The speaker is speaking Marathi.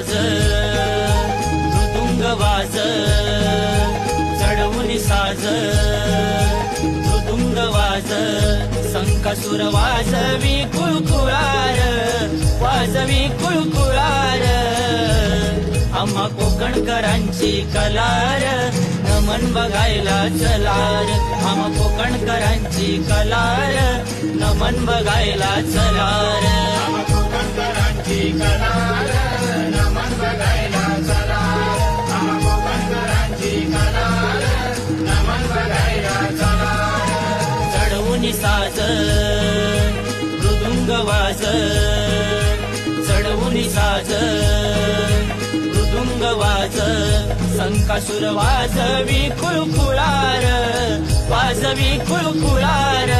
साज मृदुंग वाज चढवून साज मृदुंग वाज संकासुर वाजवी कुळकुळार वाजवी कुळकुळार आम्हा कोकणकरांची कलार नमन बघायला चलार आम्हा कोकणकरांची कलार नमन बघायला चलार आम्हा कोकणकरांची कलार नमन बघायला चलार आम्हा कोकणकरांची कलार नमन बघायला चलार चढवून साज मृदुंग वाज चढवून साज मृदुंग वाज संकासुर वाजवी कुळकुळार वाजवी कुळकुळार